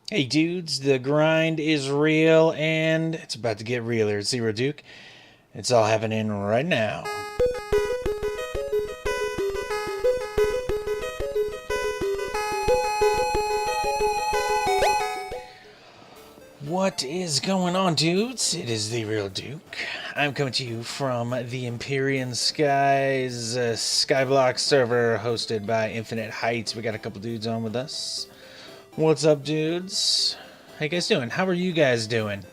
Hey dudes, the grind is real and it's about to get realer. It's TheeRealDuke. It's all happening right now. What is going on, dudes? It is TheeRealDuke. I'm coming to you from the Empyrean Skies Skyblock server hosted by InfiniteHeights. We got a couple dudes on with us. What's up, dudes? How you guys doing? How are you guys doing?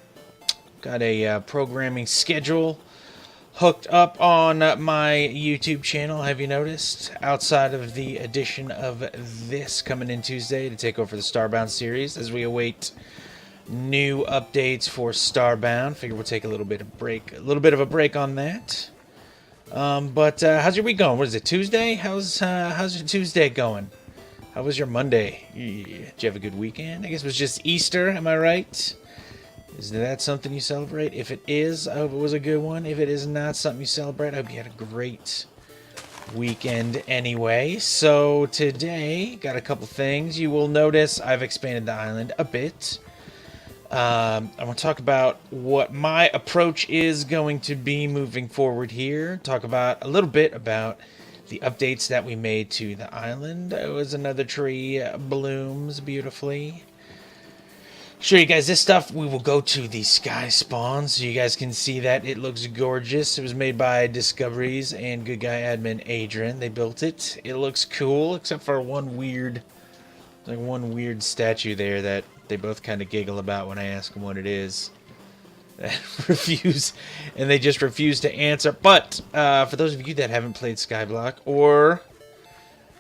Got a programming schedule hooked up on my YouTube channel. Have you noticed? Outside of the addition of this coming in Tuesday to take over the Starbound series as we await new updates for Starbound. Figure we'll take a little bit of a break on that. But how's your week going? What is it? Tuesday? How's your Tuesday going? How was your Monday? Did you have a good weekend? I guess it was just Easter. Am I right? Is that something you celebrate? If it is, I hope it was a good one. If it is not something you celebrate, I hope you had a great weekend anyway. So today, got a couple things. You will notice I've expanded the island a bit. I want to talk about what my approach is going to be moving forward here. Talk about a little bit about the updates that we made to the island. It was another tree blooms beautifully. Show you guys this stuff. We will go to the SkySpawn so you guys can see that it looks gorgeous. It was made by Discoveries and good guy admin Adrian. They built it. It looks cool except for one weird statue there that they both kind of giggle about when I ask them what it is. They just refuse to answer. But for those of you that haven't played Skyblock or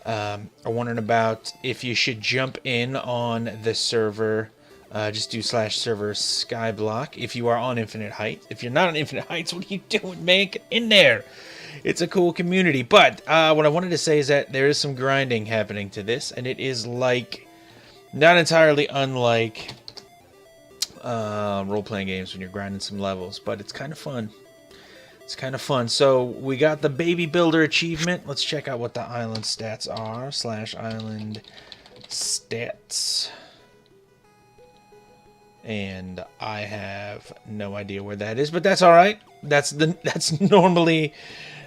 are wondering about if you should jump in on the server, just do /server Skyblock if you are on Infinite Heights. If you're not on Infinite Heights, what are you doing, man? Get in there. It's a cool community. But what I wanted to say is that there is some grinding happening to this, and it is like not entirely unlike role-playing games when you're grinding some levels, but it's kind of fun. It's kind of fun. So we got the Baby Builder achievement. Let's check out what the island stats are. /island stats. And I have no idea where that is, but that's all right. That's normally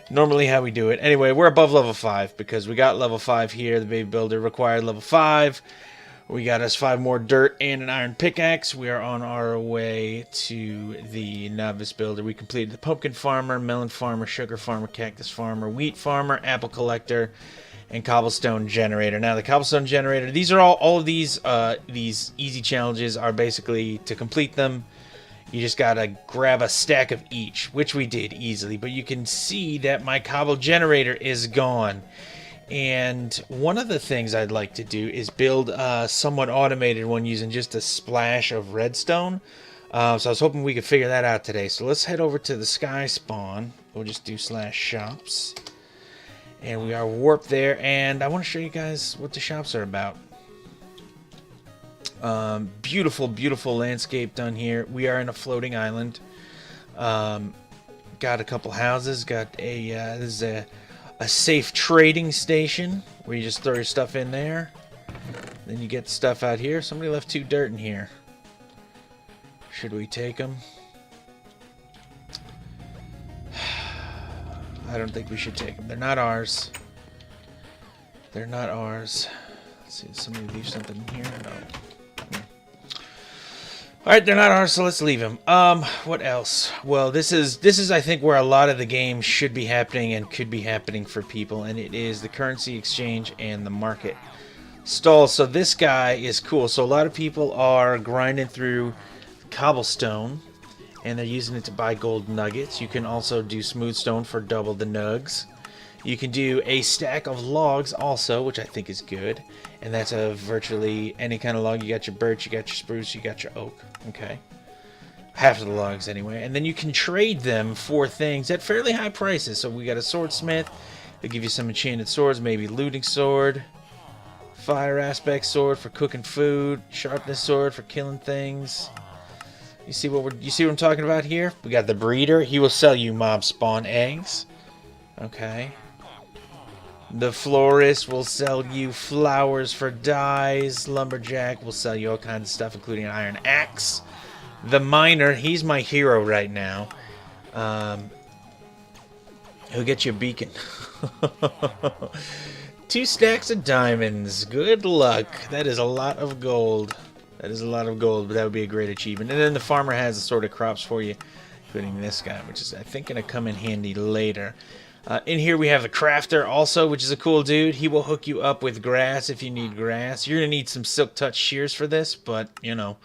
how we do it. Anyway, we're above level 5 because we got level 5 here. The Baby Builder required level 5. We got us 5 more dirt and an iron pickaxe. We are on our way to the Novice Builder. We completed the Pumpkin Farmer, Melon Farmer, Sugar Farmer, Cactus Farmer, Wheat Farmer, Apple Collector, and Cobblestone Generator. Now, the Cobblestone Generator, these are all of these easy challenges are basically, to complete them, you just gotta grab a stack of each, which we did easily. But you can see that my Cobble Generator is gone. And one of the things I'd like to do is build a somewhat automated one using just a splash of redstone. So I was hoping we could figure that out today. So let's head over to the SkySpawn. We'll just do /shops. And we are warped there. And I want to show you guys what the shops are about. Beautiful, beautiful landscape done here. We are in a floating island. Got a couple houses. Got a this is a safe trading station where you just throw your stuff in there. Then you get the stuff out here. Somebody left 2 dirt in here. Should we take them? I don't think we should take them. They're not ours. They're not ours. Let's see, did somebody leave something in here? No. Alright, they're not ours, so let's leave them. What else? Well, this is I think where a lot of the game should be happening and could be happening for people, and it is the currency exchange and the market stall. So this guy is cool. So a lot of people are grinding through cobblestone, and they're using it to buy gold nuggets. You can also do smooth stone for double the nugs. You can do a stack of logs also, which I think is good. And that's a virtually any kind of log. You got your birch, you got your spruce, you got your oak. Okay. Half of the logs anyway. And then you can trade them for things at fairly high prices. So we got a swordsmith. They'll give you some enchanted swords, maybe looting sword. Fire aspect sword for cooking food. Sharpness sword for killing things. You see what I'm talking about here? We got the breeder. He will sell you mob spawn eggs. Okay. The florist will sell you flowers for dyes. Lumberjack will sell you all kinds of stuff, including an iron axe. The miner, he's my hero right now. He'll get you a beacon. 2 stacks of diamonds. Good luck. That is a lot of gold. That is a lot of gold, but that would be a great achievement. And then the farmer has assorted crops for you, including this guy, which is, I think, going to come in handy later. In here we have the crafter also, which is a cool dude. He will hook you up with grass if you need grass. You're going to need some silk touch shears for this, but, you know,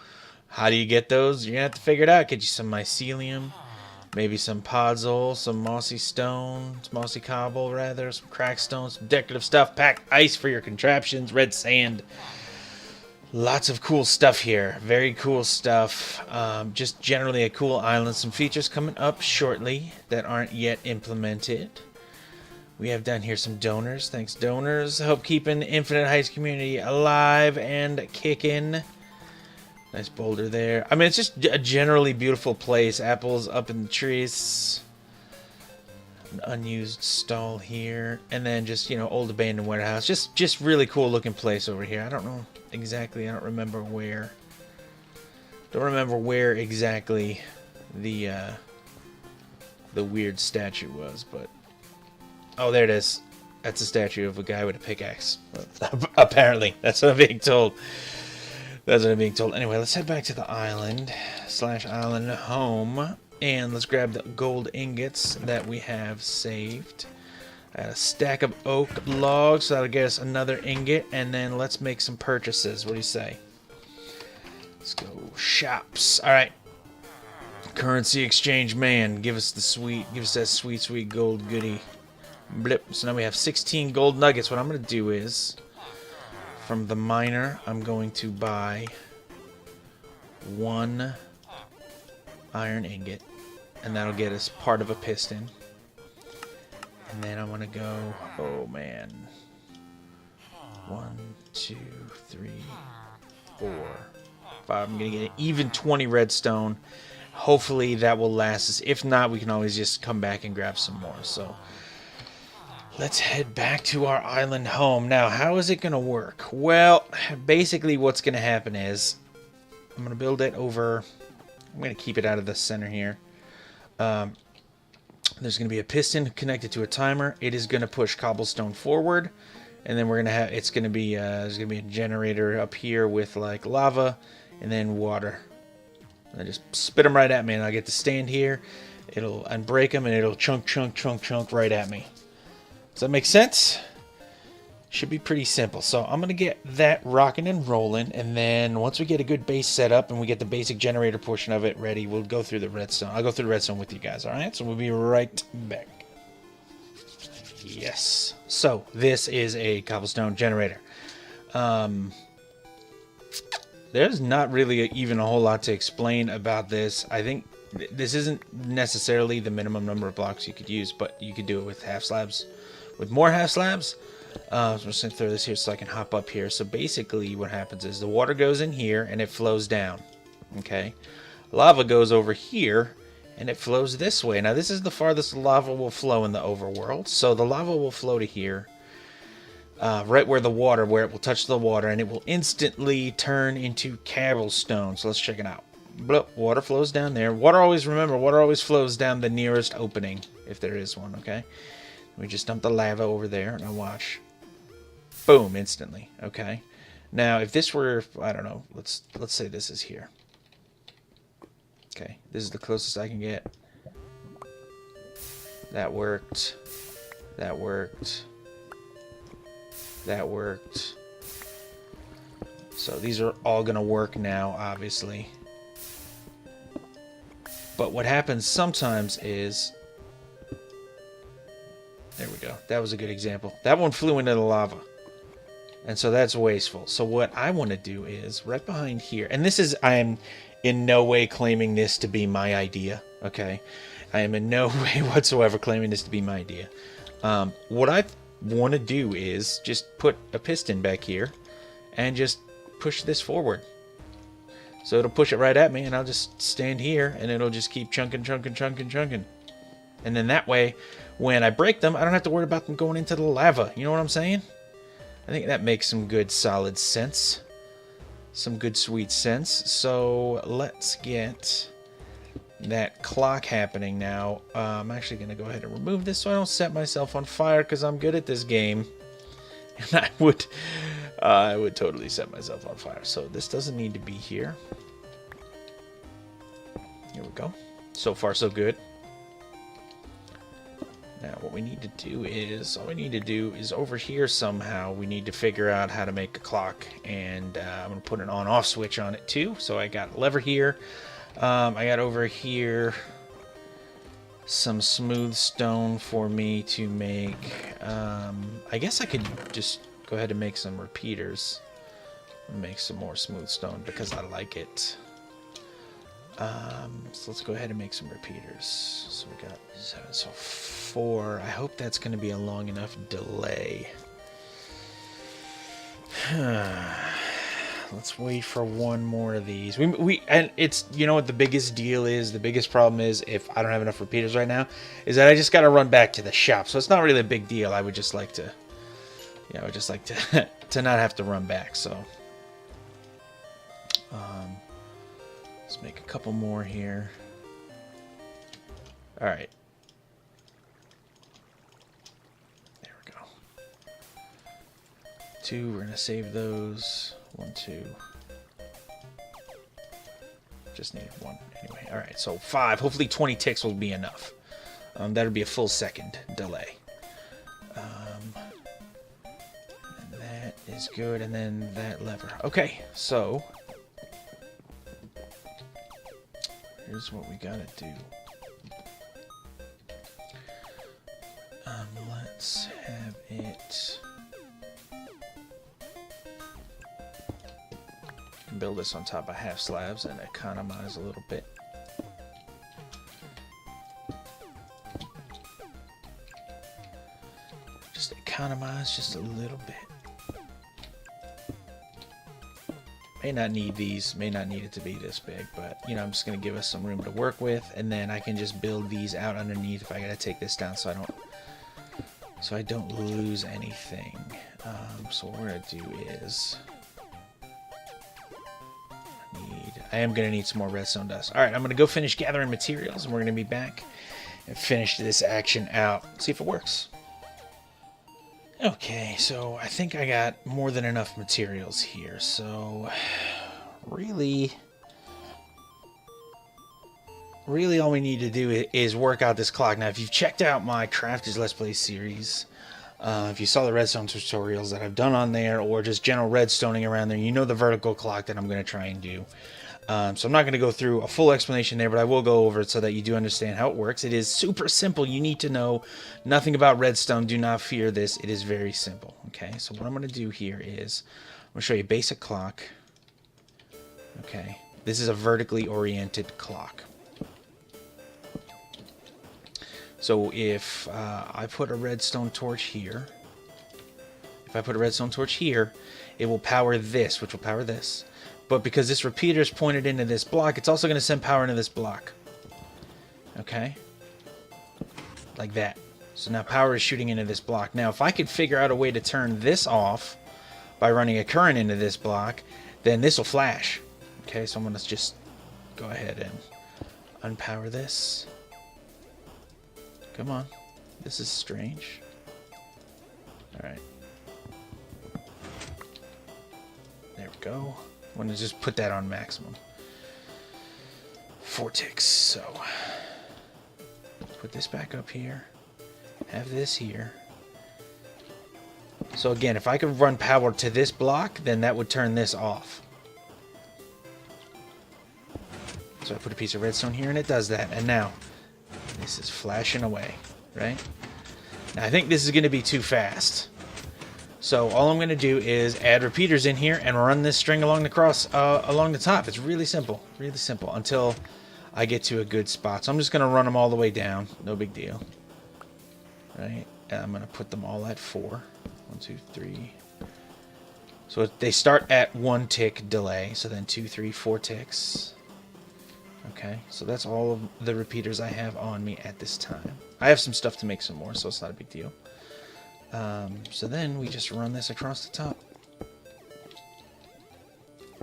how do you get those? You're going to have to figure it out. Get you some mycelium, maybe some podzol, some mossy stone, mossy cobble, rather, some cracked stone, some decorative stuff, pack ice for your contraptions, red sand. Lots of cool stuff here. Very cool stuff. Just generally a cool island. Some features coming up shortly that aren't yet implemented. We have down here some donors. Thanks, donors. Help keeping the Infinite Heights community alive and kicking. Nice boulder there. I mean, it's just a generally beautiful place. Apples up in the trees. An unused stall here. And then just, you know, old abandoned warehouse. Just really cool looking place over here. I don't know exactly. I don't remember where. Don't remember where exactly the weird statue was, but oh, there it is. That's a statue of a guy with a pickaxe. Apparently, that's what I'm being told. That's what I'm being told. Anyway, let's head back to the island / island home, and let's grab the gold ingots that we have saved. I got a stack of oak logs, so that'll get us another ingot, and then let's make some purchases. What do you say? Let's go shops. All right. Currency exchange man, give us that sweet gold goodie. Blip. So now we have 16 gold nuggets. What I'm going to do is, from the miner, I'm going to buy 1 iron ingot, and that'll get us part of a piston. And then I want to go, oh man, 1, 2, 3, 4, 5. I'm going to get an even 20 redstone. Hopefully that will last us. If not, we can always just come back and grab some more. So let's head back to our island home. Now, how is it going to work? Well, basically what's going to happen is I'm going to build it over. I'm going to keep it out of the center here. There's going to be a piston connected to a timer. It is going to push cobblestone forward, and then we're going to have, it's going to be there's going to be a generator up here with like lava and then water. And I just spit them right at me, and I get to stand here. It'll unbreak them, and it'll chunk right at me. Does that make sense? Should be pretty simple. So I'm going to get that rocking and rolling, and then once we get a good base set up and we get the basic generator portion of it ready, we'll go through the redstone. I'll go through the redstone with you guys, all right? So we'll be right back. Yes. So this is a cobblestone generator. There's not really even a whole lot to explain about this. I think this isn't necessarily the minimum number of blocks you could use, but you could do it with half slabs, with more half slabs. So I'm just going to throw this here so I can hop up here. So basically what happens is the water goes in here and it flows down. Okay. Lava goes over here and it flows this way. Now this is the farthest lava will flow in the overworld. So the lava will flow to here. Right where it will touch the water, and it will instantly turn into cobblestone. So let's check it out. Bloop, water flows down there. Water always flows down the nearest opening, if there is one, okay? We just dump the lava over there, and watch. Boom, instantly, okay? Now, if this were, I don't know, let's say this is here. Okay, this is the closest I can get. That worked. That worked. That worked. So these are all going to work now, obviously. But what happens sometimes is... There we go. That was a good example. That one flew into the lava. And so that's wasteful. So what I want to do is right behind here. And this is... I am in no way claiming this to be my idea. Okay? I am in no way whatsoever claiming this to be my idea. What I want to do is just put a piston back here and just push this forward. So it'll push it right at me, and I'll just stand here and it'll just keep chunking. And then that way, when I break them, I don't have to worry about them going into the lava. You know what I'm saying? I think that makes some good solid sense. Some good sweet sense. So let's get that clock happening now. I'm actually going to go ahead and remove this so I don't set myself on fire, because I'm good at this game. And I would totally set myself on fire. So this doesn't need to be here. Here we go. So far, so good. Now, what we need to do is, all we need to do is over here somehow, we need to figure out how to make a clock. And I'm going to put an on-off switch on it too. So I got a lever here. I got over here some smooth stone for me to make. I guess I could just go ahead and make some repeaters. Make some more smooth stone because I like it. So let's go ahead and make some repeaters. So we got 7, so 4. I hope that's going to be a long enough delay. Let's wait for one more of these. And it's, you know what the biggest deal is? The biggest problem is, if I don't have enough repeaters right now, is that I just got to run back to the shop. So it's not really a big deal. I would just like to, yeah, I would just like to to not have to run back. So let's make a couple more here. All right. There we go. 2, we're going to save those. 1, 2. Just need 1 anyway. All right, so 5. Hopefully 20 ticks will be enough. That'll be a full second delay. And that is good, and then that lever. Okay, so here's what we gotta do. Let's have it. Build this on top of half slabs and economize a little bit. Just economize just a little bit. May not need these, may not need it to be this big, but you know, I'm just gonna give us some room to work with, and then I can just build these out underneath if I gotta take this down so I don't lose anything. So what we're gonna do is, I am going to need some more redstone dust. Alright, I'm going to go finish gathering materials, and we're going to be back and finish this action out. See if it works. Okay, so I think I got more than enough materials here. So, really all we need to do is work out this clock. Now, if you've checked out my Crafters Let's Play series, if you saw the redstone tutorials that I've done on there, or just general redstoning around there, you know the vertical clock that I'm going to try and do. So I'm not going to go through a full explanation there, but I will go over it so that you do understand how it works. It is super simple. You need to know nothing about redstone. Do not fear this. It is very simple. Okay, so what I'm going to do here is I'm going to show you a basic clock. Okay, this is a vertically oriented clock. So if I put a redstone torch here, it will power this, which will power this. But because this repeater is pointed into this block, it's also going to send power into this block. Okay? Like that. So now power is shooting into this block. Now, if I could figure out a way to turn this off by running a current into this block, then this will flash. Okay, so I'm going to just go ahead and unpower this. Come on. This is strange. Alright. There we go. I'm going to just put that on maximum. 4 ticks. So, put this back up here. Have this here. So again, if I could run power to this block, then that would turn this off. So I put a piece of redstone here and it does that. And now, this is flashing away, right? Now I think this is going to be too fast. So all I'm going to do is add repeaters in here and run this string along the top. It's really simple, until I get to a good spot. So I'm just going to run them all the way down. No big deal. Right? And I'm going to put them all at 4. 1, 2, 3. So they start at 1 tick delay. So then 2, 3, 4 ticks. Okay, so that's all of the repeaters I have on me at this time. I have some stuff to make some more, so it's not a big deal. So then we just run this across the top.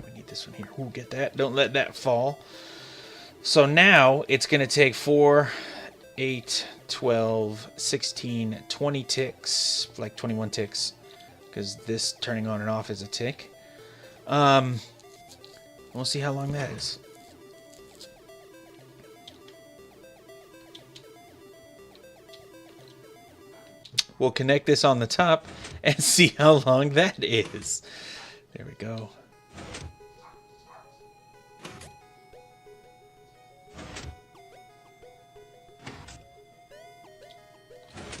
We need this one here. Ooh, get that. Don't let that fall. So now it's going to take 4, 8, 12, 16, 20 ticks, like 21 ticks, because this turning on and off is a tick. We'll see how long that is. We'll connect this on the top and see how long that is. There we go.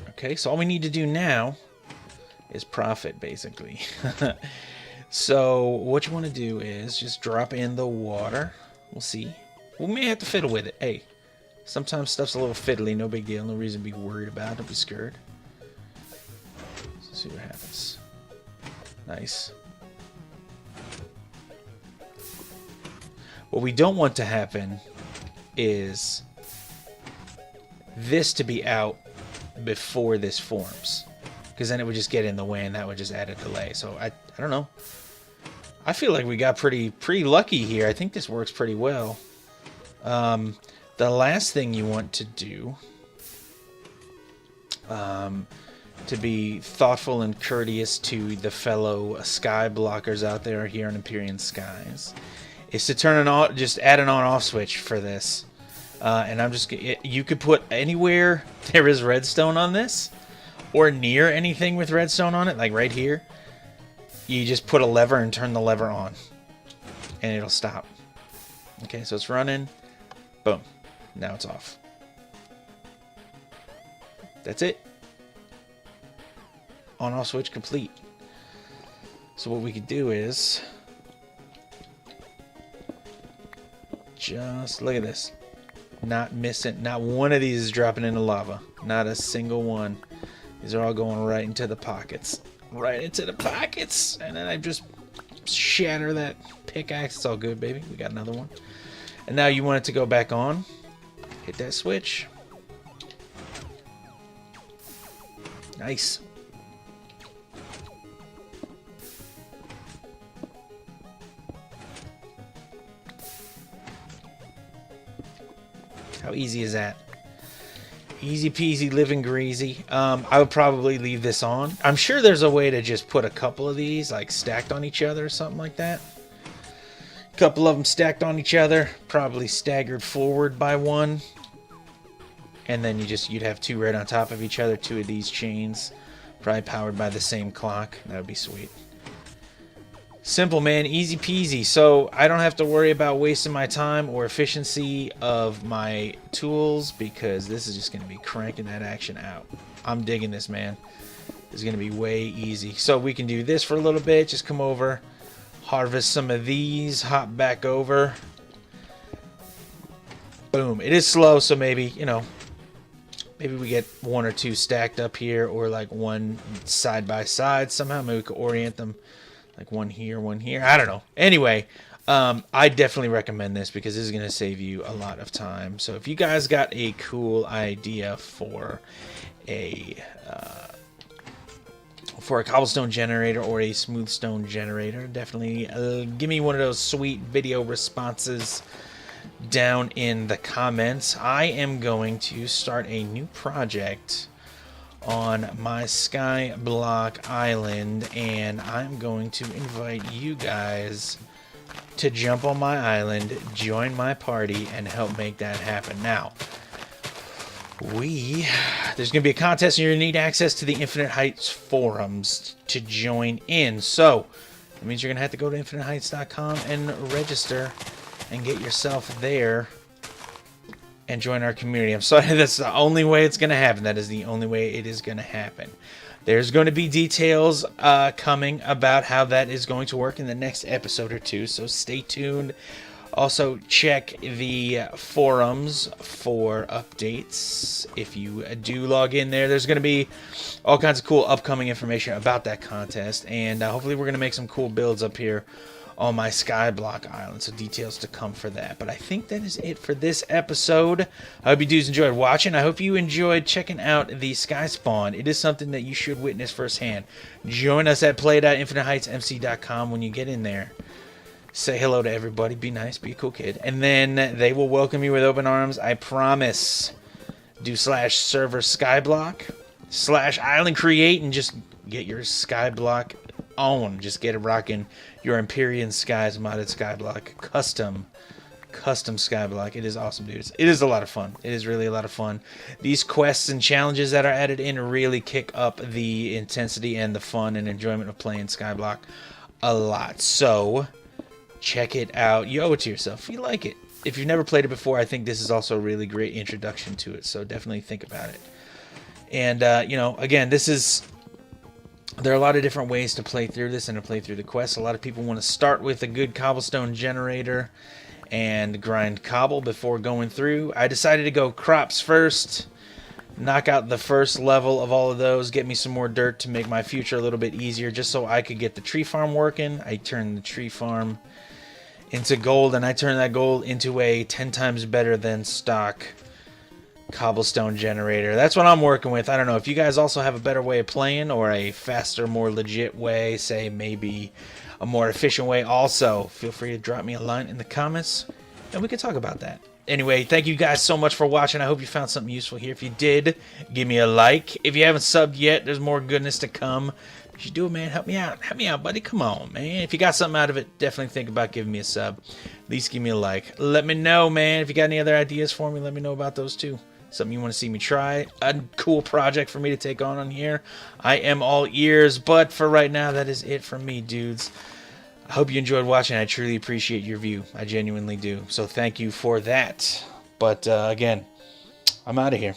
Okay, so all we need to do now is profit, basically. So what you want to do is just drop in the water. We'll see. We may have to fiddle with it. Hey, sometimes stuff's a little fiddly. No big deal. No reason to be worried about it. Don't be scared. Let's see what happens. Nice. What we don't want to happen is this to be out before this forms, because then it would just get in the way and that would just add a delay. So I don't know. I feel like we got pretty lucky here. I think this works pretty well. The last thing you want to do, to be thoughtful and courteous to the fellow skyblockers out there here on Empyrean Skies, is to turn an on, just add an on-off switch for this. And I'm just, you could put anywhere there is redstone on this, or near anything with redstone on it, like right here. You just put a lever and turn the lever on, and it'll stop. Okay, so it's running. Boom. Now it's off. That's it. On-off switch complete. So what we could do is just look at this. Not missing. Not one of these is dropping into lava. Not a single one. These are all going right into the pockets. Right into the pockets. And then I just shatter that pickaxe. It's all good, baby. We got another one. And now you want it to go back on. Hit that switch. Nice. How easy is that? Easy peasy, living greasy. I would probably leave this on. I'm sure there's a way to just put a couple of these like stacked on each other or something like that. A couple of them stacked on each other, probably staggered forward by one. And then you'd have two right on top of each other, two of these chains, probably powered by the same clock. That would be sweet. Simple, man. Easy peasy. So I don't have to worry about wasting my time or efficiency of my tools, because this is just going to be cranking that action out. I'm digging this, man. It's going to be way easy. So we can do this for a little bit. Just come over, harvest some of these, hop back over. Boom. It is slow, so maybe, you know, maybe we get one or two stacked up here, or like one side by side somehow. Maybe we could orient them. Like one here, one here. I don't know. Anyway, I definitely recommend this because this is going to save you a lot of time. So if you guys got a cool idea for a cobblestone generator or a smooth stone generator, definitely give me one of those sweet video responses down in the comments. I am going to start a new project on my Skyblock island, and I'm going to invite you guys to jump on my island, join my party, and help make that happen. Now, there's going to be a contest, and you're going to need access to the InfiniteHeights forums to join in. So that means you're going to have to go to InfiniteHeights.com and register and get yourself there and join our community. I'm sorry, that's the only way it's going to happen. That is the only way it is going to happen. There's going to be details coming about how that is going to work in the next episode or two, so stay tuned. Also, check the forums for updates. If you do log in there, there's going to be all kinds of cool upcoming information about that contest, and hopefully we're going to make some cool builds up here on my Skyblock island, so details to come for that. But I think that is it for this episode. I hope you dudes enjoyed watching. I hope you enjoyed checking out the SkySpawn. It is something that you should witness firsthand. Join us at play.infiniteheightsmc.com when you get in there. Say hello to everybody. Be nice. Be a cool kid. And then they will welcome you with open arms. I promise. Do /server Skyblock /island create and just get your Skyblock on. Just get it rocking. Your Empyrean Skies modded Skyblock. Custom Skyblock. It is awesome, dudes. It is a lot of fun. It is really a lot of fun. These quests and challenges that are added in really kick up the intensity and the fun and enjoyment of playing Skyblock a lot. So check it out. You owe it to yourself. If you like it. If you've never played it before, I think this is also a really great introduction to it. So definitely think about it. And, you know, again, there are a lot of different ways to play through this and to play through the quest. A lot of people want to start with a good cobblestone generator and grind cobble before going through. I decided to go crops first, knock out the first level of all of those, get me some more dirt to make my future a little bit easier, just so I could get the tree farm working. I turned the tree farm into gold, and I turned that gold into a 10 times better than stock cobblestone generator. That's what I'm working with. I don't know if you guys also have a better way of playing, or a faster, more legit way, say maybe a more efficient way. Also, feel free to drop me a line in the comments and we can talk about that. Anyway, thank you guys so much for watching. I hope you found something useful here. If you did, give me a like. If you haven't subbed yet, there's more goodness to come. If you do it, man, help me out. Help me out, buddy. Come on, man. If you got something out of it, definitely think about giving me a sub. At least give me a like. Let me know, man. If you got any other ideas for me, let me know about those too. Something you want to see me try. A cool project for me to take on here. I am all ears. But for right now, that is it from me, dudes. I hope you enjoyed watching. I truly appreciate your view. I genuinely do. So thank you for that. But again, I'm out of here.